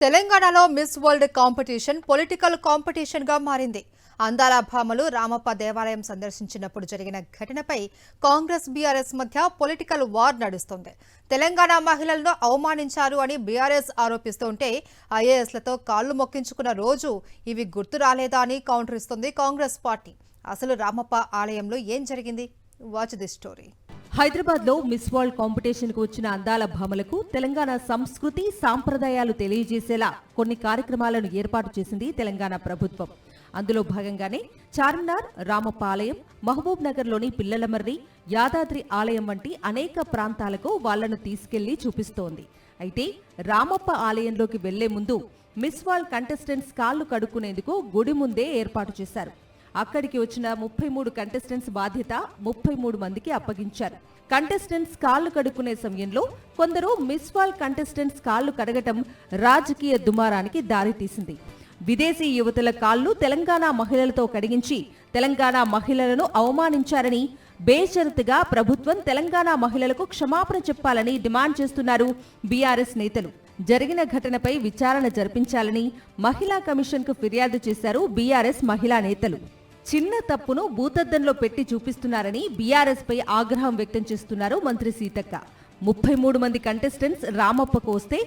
తెలంగాణలో miss world competition political competition గా మారింది. అందాల భామలు రామప్ప దేవాలయం సందర్శించినప్పుడు జరిగిన ఘటనపై కాంగ్రెస్ బీఆర్ఎస్ మధ్య పొలిటికల్ వార్ నడుస్తోంది. తెలంగాణ మహిళలను అవమానించారు అని బీఆర్ఎస్ ఆరోపిస్తుంటే ఐఏఎస్లతో కాళ్లు మొక్కించుకున్న రోజు ఇవి గుర్తు రాలేదా అని కౌంటర్ ఇస్తుంది కాంగ్రెస్ పార్టీ. అసలు రామప్ప ఆలయంలో ఏం జరిగింది? Watch this story. హైదరాబాద్ లో మిస్ వరల్డ్ కాంపిటీషన్ కు వచ్చిన అందాల భామలకు తెలంగాణ సంస్కృతి సాంప్రదాయాలు తెలియజేసేలా కొన్ని కార్యక్రమాలను ఏర్పాటు చేసింది తెలంగాణ ప్రభుత్వం. అందులో భాగంగానే చార్మినార్, రామప్ప ఆలయం, మహబూబ్ నగర్ లోని పిల్లలమర్రి, యాదాద్రి ఆలయం వంటి అనేక ప్రాంతాలకు వాళ్లను తీసుకెళ్లి చూపిస్తోంది. అయితే రామప్ప ఆలయంలోకి వెళ్లే ముందు మిస్ వరల్డ్ కంటెస్టెంట్స్ కాళ్లు కడుక్కునేందుకు గుడి ముందే ఏర్పాటు చేశారు. అక్కడికి వచ్చిన 33 కంటెస్టెంట్స్ బాధ్యత 33 మందికి అప్పగించారు. కంటెస్టెంట్స్ కాళ్లు కడుక్కునే సమయంలో కొందరు మిస్ వరల్డ్ కంటెస్టెంట్స్ కాళ్లు కడగటం రాజకీయ దుమారానికి దారితీసింది. విదేశీ యువతుల కాళ్లు తెలంగాణ మహిళలతో కడిగించి తెలంగాణ మహిళలను అవమానించారని, బేషరతుగా ప్రభుత్వం తెలంగాణ మహిళలకు క్షమాపణ చెప్పాలని డిమాండ్ చేస్తున్నారు బీఆర్ఎస్ నేతలు. జరిగిన ఘటనపై విచారణ జరిపించాలని మహిళా కమిషన్కు ఫిర్యాదు చేశారు బీఆర్ఎస్ మహిళా నేతలు. చిన్న తప్పును భూతద్దంలో పెట్టి చూపిస్తున్నారని బీఆర్ఎస్ పై ఆగ్రహం వ్యక్తం చేస్తున్నారు మంత్రి సీతక్క. 33 మంది కంటెస్టెంట్స్ రామప్పకు వస్తే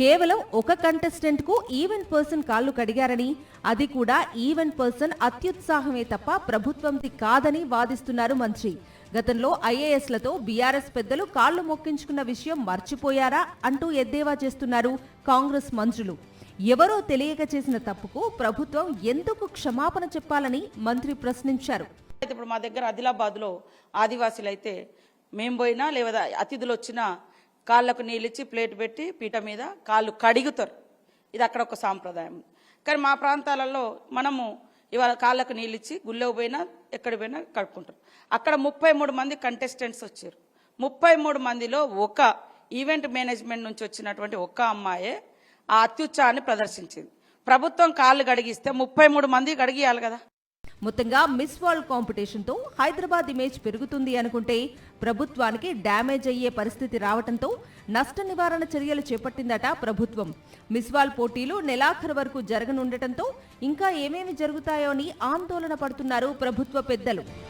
కేవలం ఒక కంటెస్టెంట్ కు ఈవెంట్ పర్సన్ కాళ్లు కడిగారని, అది కూడా ఈవెంట్ పర్సన్ అత్యుత్సాహమే తప్ప ప్రభుత్వంది కాదని వాదిస్తున్నారు మంత్రి. గతంలో ఐఏఎస్లతో బీఆర్ఎస్ పెద్దలు కాళ్లు మొక్కించుకున్న విషయం మర్చిపోయారా అంటూ ఎద్దేవా చేస్తున్నారు కాంగ్రెస్ మంత్రులు. ఎవరో తెలియక చేసిన తప్పుకు ప్రభుత్వం ఎందుకు క్షమాపణ చెప్పాలని మంత్రి ప్రశ్నించారు. ఇప్పుడు మా దగ్గర ఆదిలాబాద్లో ఆదివాసీలు అయితే మేము పోయినా లేదా అతిథులు వచ్చినా కాళ్ళకు నీళ్ళిచ్చి ప్లేట్ పెట్టి పీట మీద కాళ్ళు కడుగుతారు. ఇది అక్కడ ఒక సాంప్రదాయం. కానీ మా ప్రాంతాలలో మనము ఇవాళ కాళ్ళకు నీళ్ళిచ్చి గుళ్ళకు పోయినా ఎక్కడ పోయినా కడుక్కుంటారు. అక్కడ 33 మంది కంటెస్టెంట్స్ వచ్చారు. 33 మందిలో ఒక ఈవెంట్ మేనేజ్మెంట్ నుంచి వచ్చినటువంటి ఒక్క అమ్మాయే ఆ అత్యుత్సాహాన్ని ప్రదర్శించింది. ప్రభుత్వం కాళ్ళు గడిగిస్తే 33 మంది గడిగియాలి కదా. మొత్తంగా మిస్ వరల్డ్ కాంపిటీషన్ తో హైదరాబాద్ ఇమేజ్ పెరుగుతుంది అనుకుంటే ప్రభుత్వానికి డ్యామేజ్ అయ్యే పరిస్థితి రావడంతో నష్ట నివారణ చర్యలు చేపట్టిందట ప్రభుత్వం. మిస్ వరల్డ్ పోటీలు నెలాఖరు వరకు జరగనుండటంతో ఇంకా ఏమేమి జరుగుతాయో అని ఆందోళన పడుతున్నారు ప్రభుత్వ పెద్దలు.